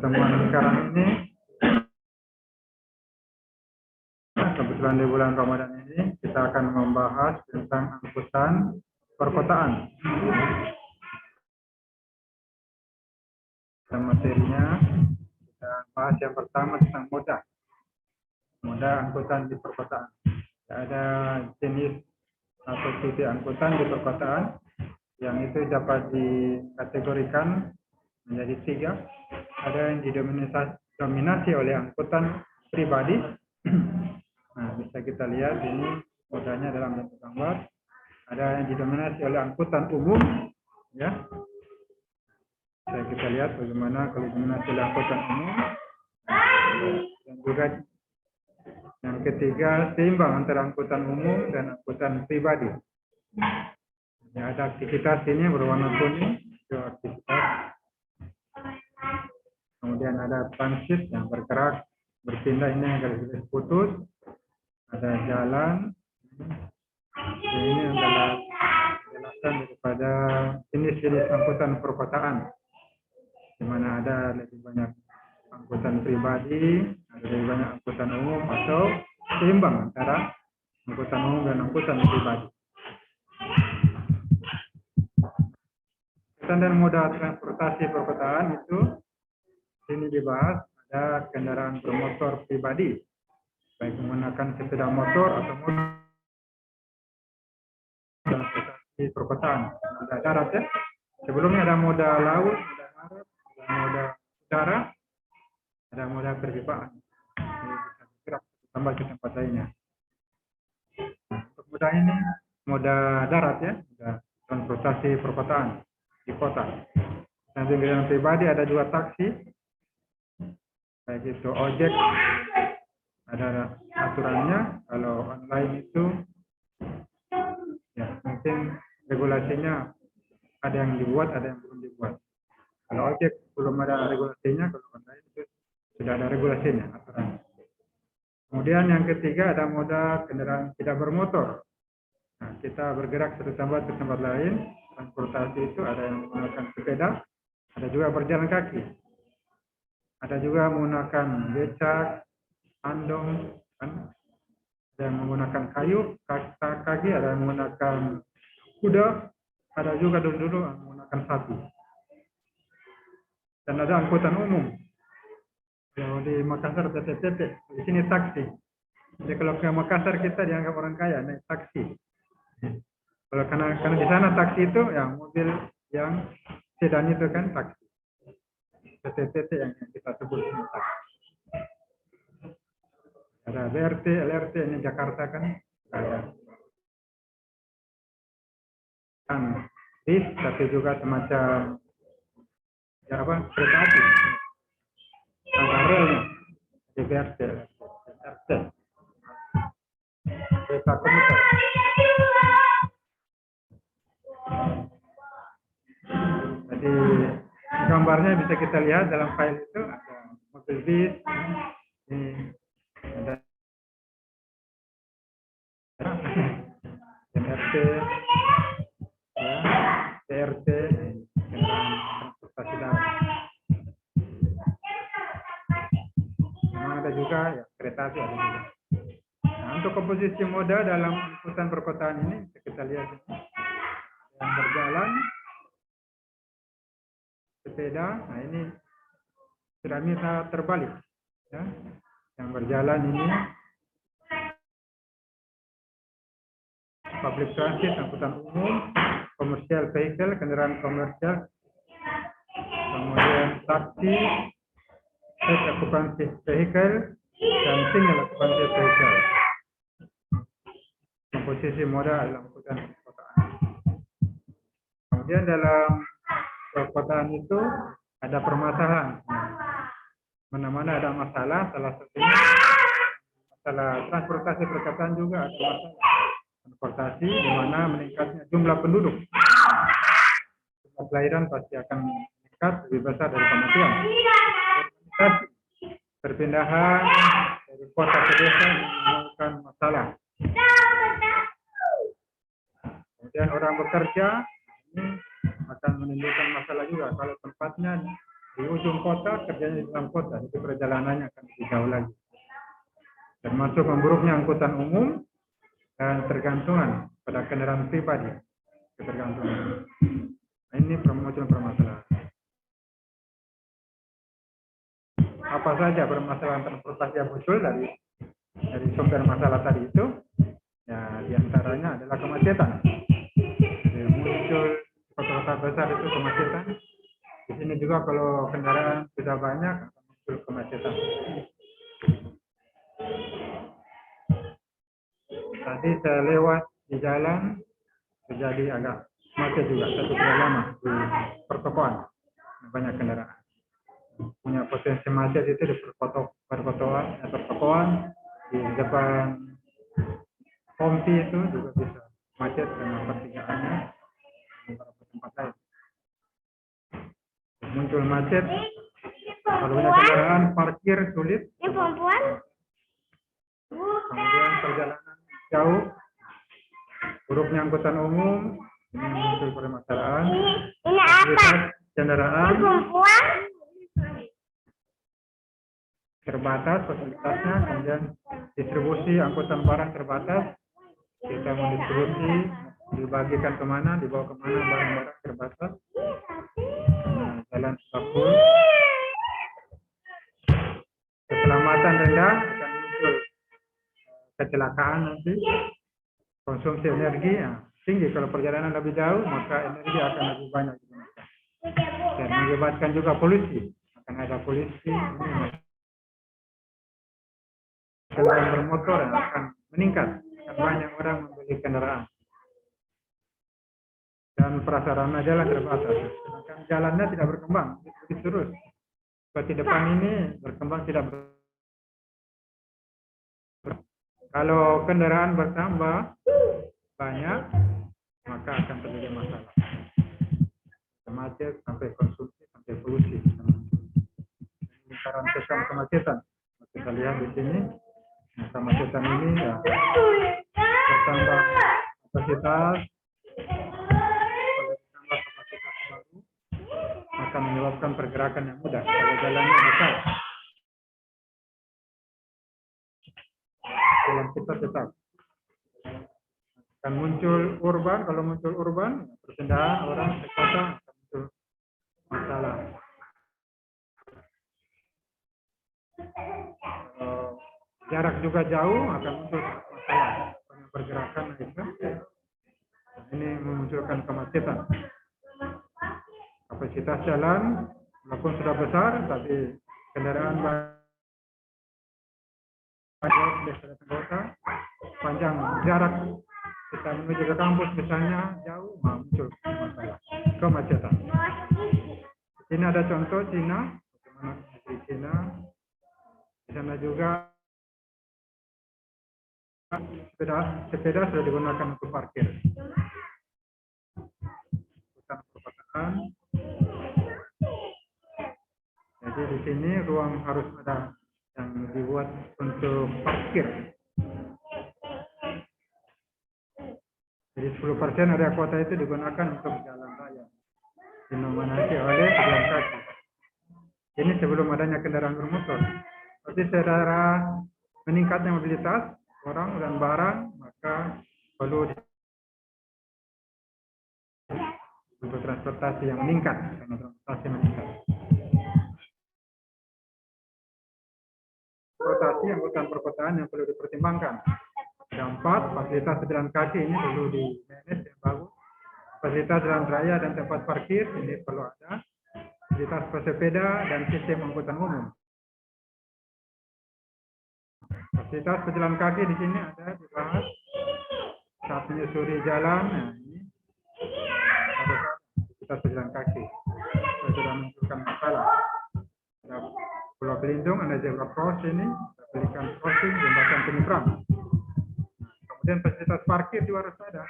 pertemuan sekarang ini, kebetulan di bulan Ramadan ini, kita akan membahas tentang angkutan perkotaan. Dan materinya, kita bahas yang pertama tentang moda angkutan di perkotaan. Ada jenis atau tipe angkutan di perkotaan yang itu dapat dikategorikan menjadi 3. Ada yang didominasi oleh angkutan pribadi. Nah, bisa kita lihat ini modanya dalam bentuk gambar. Ada yang didominasi oleh angkutan umum, ya. Bisa kita lihat bagaimana kalau didominasi oleh angkutan umum. Dan juga yang ketiga, seimbang antara angkutan umum dan angkutan pribadi. Ya, ada aktivitas ini berwarna kuning, itu aktivitas. Kemudian ada transit yang bergerak, berpindah, ini yang garis putus. Ada jalan. Ini adalah penjelasan daripada jenis-jenis angkutan perkotaan, di mana ada lebih banyak angkutan pribadi, ada lebih banyak angkutan umum, atau seimbang antara angkutan umum dan angkutan pribadi. Standar moda transportasi perkotaan itu ini dibahas ada kendaraan bermotor pribadi, baik menggunakan sepeda motor atau motor transportasi perkotaan. Moda darat, ya. Sebelumnya ada moda laut, moda darat, ada moda udara, ada moda perpipaan. Bisa bergerak tambah ke tempat lainnya. Nah, untuk moda ini, moda darat, ya, moda transportasi perkotaan di kota. Nanti kendaraan pribadi ada juga taksi, baik itu ojek, ada aturannya. Kalau online itu, ya mungkin regulasinya ada yang dibuat, ada yang belum dibuat. Kalau ojek belum ada regulasinya, kalau online itu sudah ada regulasinya, aturannya. Kemudian yang ketiga ada moda kendaraan tidak bermotor. Nah, kita bergerak satu tempat ke tempat lain. Transportasi itu ada yang menggunakan sepeda, ada juga berjalan kaki, ada juga menggunakan becak, andong, kan? Ada yang menggunakan kayu, kaki, ada yang menggunakan kuda, ada juga dulu yang menggunakan sapi. Dan ada angkutan umum. Kalau di Makassar TTP, di sini taksi. Jadi kalau ke Makassar kita dianggap orang kaya naik taksi. Kalau karena di sana taksi itu yang mobil yang sedan itu kan taksi. TTP yang kita sebut taksi. Ada BRT, LRT, ini Jakarta kan ada. Bis, tapi juga semacam ya apa, kereta api. Ada relnya di BRT, LRT. Kereta komuter. Jadi gambarnya bisa kita lihat dalam file itu ada mobil bis, ini ada MRT, ya, TRT, transportasi darat. Memang ada juga ya, kereta api ada juga. Nah, untuk komposisi moda dalam angkutan perkotaan ini kita lihat yang berjalan, sepeda. Nah, ini piramida terbalik, ya. Yang berjalan ini public transit, angkutan umum, commercial vehicle, kendaraan komersial, kemudian taksi, state occupancy vehicle, dan single occupancy vehicle. Komposisi moda dalam angkutan perkotaan. Kemudian dalam perkotaan itu ada permasalahan. Mana-mana ada masalah, salah satunya masalah transportasi perkotaan juga ada masalah. Transportasi di mana meningkatnya jumlah penduduk. Jumlah kelahiran pasti akan meningkat lebih besar dari kematian. Perpindahan dari kota ke desa menimbulkan masalah. Kemudian orang bekerja ini akan menimbulkan masalah juga kalau tempatnya di ujung kota, kerjanya di dalam kota, itu perjalanannya akan lebih jauh lagi. Termasuk memburuknya angkutan umum dan tergantungan pada kendaraan pribadi, ketergantungan. Nah, ini muncul permasalahan. Apa saja permasalahan transportasi yang muncul dari sumber masalah tadi itu? Ya, diantaranya adalah kemacetan. Jadi, muncul kota-kota besar itu kemacetan. Di sini juga kalau kendaraan sudah banyak akan muncul kemacetan. Tadi saya lewat di jalan terjadi agak macet juga, satu kilo lama di pertokoan, banyak kendaraan. Punya potensi macet itu di pertokoan di depan Pompi itu juga bisa macet karena pertigaannya di beberapa tempat lain. Muncul macet, kalau banyak kendaraan parkir sulit. Kemudian perjalanan jauh, buruknya angkutan umum, ini muncul permasalahan. Fasilitas kendaraan terbatas fasilitasnya, kemudian distribusi angkutan barang terbatas. Kita mendistribusi, dibagikan kemana, dibawa kemana barang-barang terbatas. Nah, jalan full. Keselamatan rendah akan muncul kecelakaan nanti. Konsumsi energi ya, tinggi kalau perjalanan lebih jauh, maka energi akan lebih banyak digunakan. Dan menyebabkan juga polusi. Akan ada polusi. Kendaraan bermotor yang akan meningkat. Akan banyak orang membeli kendaraan. Dan prasarana jalan terbatas. Sedangkan jalannya tidak berkembang. Terus. Seperti depan ini berkembang tidak berkembang. Kalau kendaraan bertambah banyak, maka akan terjadi masalah. Macet sampai konsumsi sampai polusi. Lingkaran kekang kemacetan. Kita lihat di sini, kemacetan ini ya, bertambah kapasitas baru akan menyebabkan pergerakan yang mudah. Kalau jalannya besar, jalan kita tetap akan muncul urban. Kalau muncul urban, perpindahan orang ke kota akan muncul masalah. Jarak juga jauh akan muncul masalah. Pergerakan itu ini memunculkan kemacetan. Kapasitas jalan walaupun sudah besar, tapi kendaraan banyak di kota, panjang jarak kita menuju ke kampus misalnya jauh, muncul masalah kemacetan. Ini ada contoh Cina, bagaimana di Cina, di sana juga sepeda sudah digunakan untuk parkir. Bukan perkotaan. Jadi di sini ruang harus ada yang dibuat untuk parkir. Jadi 10% area kota itu digunakan untuk jalan raya, dinominasi oleh pejalan kaki. Ini sebelum adanya kendaraan bermotor. Tapi secara meningkatnya mobilitas orang dan barang, maka perlu untuk transportasi yang meningkat, karena transportasi meningkat. Transportasi angkutan perkotaan yang perlu dipertimbangkan. Keempat, fasilitas pejalan kaki ini perlu di-manage yang bagus. Fasilitas jalan raya dan tempat parkir ini perlu ada. Fasilitas pesepeda dan sistem angkutan umum. Fasilitas pejalan kaki di sini ada dibahas saat menyusuri jalan. Nah, ini ada fasilitas pejalan kaki. Sudah menunjukkan masalah. Ada pulau pelindung, ada zebra cross ini, pelikan crossing, jembatan penyeberang. Kemudian fasilitas parkir juga harus ada.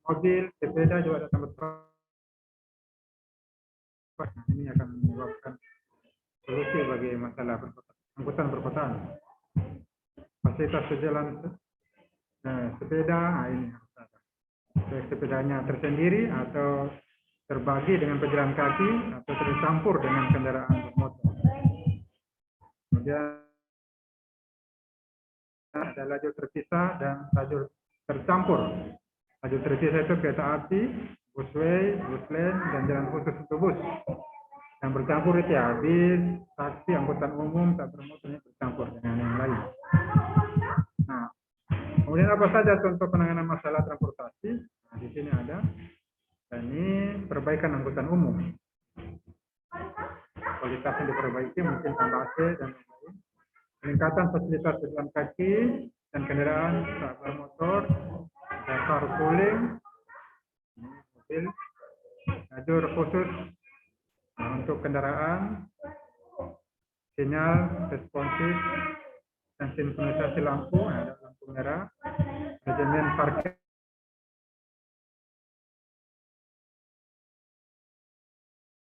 Mobil, sepeda juga ada tempat parkir. Ini akan menyebabkan solusi bagi masalah angkutan perkotaan. Fasilitas pejalan sepeda, ini harus ada. Sepedanya tersendiri atau terbagi dengan pejalan kaki atau tercampur dengan kendaraan bermotor. Kemudian ada lajur terpisah dan lajur tercampur. Lajur terpisah itu kereta api, busway, bus lane, dan jalan khusus untuk bus. Yang bercampur itu ya bis, taksi, angkutan umum, tak bermotornya bercampur dengan yang lain. Nah, kemudian apa saja contoh penanganan masalah transportasi? Nah, di sini ada. Dan ini perbaikan angkutan umum. Kualitasnya diperbaiki, mungkin tambah AC dan lain-lain. Peningkatan fasilitas pejalan kaki dan kendaraan tak bermotor, carpooling, mobil, lajur khusus untuk kendaraan, sinyal responsif dan sinkronisasi lampu, ada lampu merah, manajemen parkir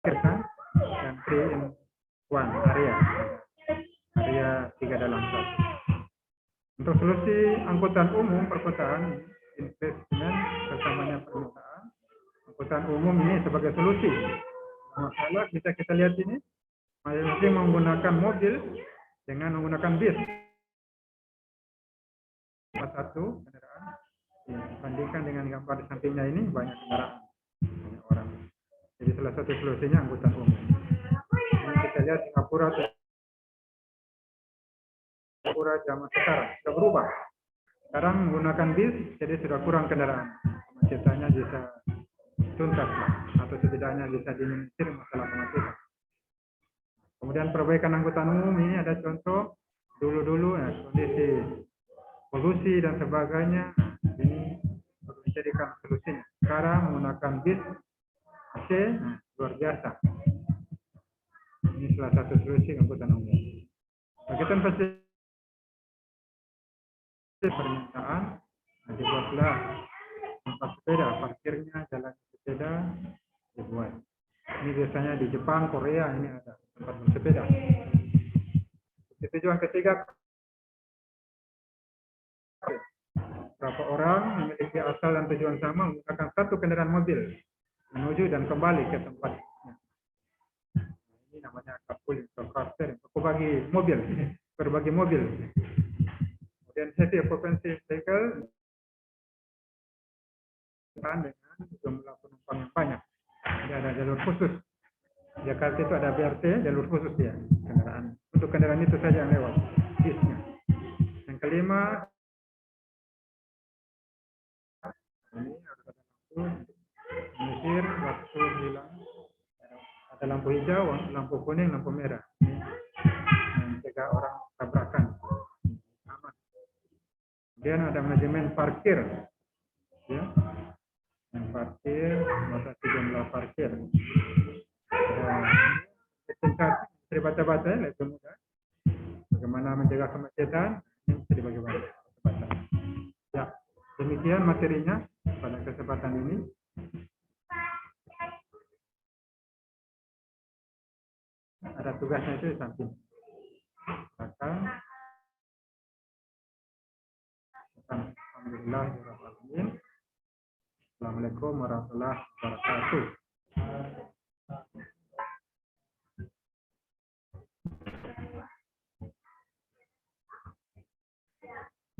dan 3-in-1 area 3 dalam 1. Untuk solusi angkutan umum perkotaan, investment bersamanya permintaan, angkutan umum ini sebagai solusi. Masalah bisa kita lihat ini, masing-masing menggunakan mobil dengan menggunakan bis. Satu kendaraan dibandingkan dengan gambar di sampingnya ini banyak kendaraan, banyak orang. Jadi salah satu solusinya angkutan umum. Ini kita lihat Singapura zaman sekarang sudah berubah. Sekarang menggunakan bis, jadi sudah kurang kendaraan. Kemacetannya bisa tuntas atau setidaknya bisa diminimalisir masalah kemacetan. Kemudian perbaikan angkutan umum ini ada contoh dulu-dulu ya, kondisi polusi dan sebagainya, ini perlu dijadikan solusinya. Sekarang menggunakan bis AC, luar biasa. Ini salah satu solusi angkutan umum. Berkaitan fasilitas permintaan, dibuatlah tempat sepeda, parkirnya, jalan sepeda dibuat. Ini biasanya di Jepang, Korea ini ada tempat bersepeda. Tujuan ketiga, berapa orang memiliki asal dan tujuan sama menggunakan satu kendaraan mobil menuju dan kembali ke tempatnya. Ini namanya carpooling atau carpooling, berbagi mobil. Kemudian heavy occupancy vehicle dengan jumlah penumpang yang banyak. Jadi ada jalur khusus. Jakarta itu ada BRT, jalur khusus ya kendaraan. Untuk kendaraan itu saja yang lewat bisnya. Yang kelima, ini harus ada lampu mengusir waktu hilang. Ada lampu hijau, lampu kuning, lampu merah. Ini mencegah orang tabrakan. Aman. Kemudian ada manajemen parkir, ya. Yang parkir, batasi jumlah parkir. Singkat, bisa dibaca-baca ya, lebih mudah. Bagaimana mencegah kemacetan, ini bisa dibagi-bagi. Ya, demikian materinya pada kesempatan ini. Ada tugasnya itu di samping. Alhamdulillah. Assalamualaikum warahmatullahi wabarakatuh.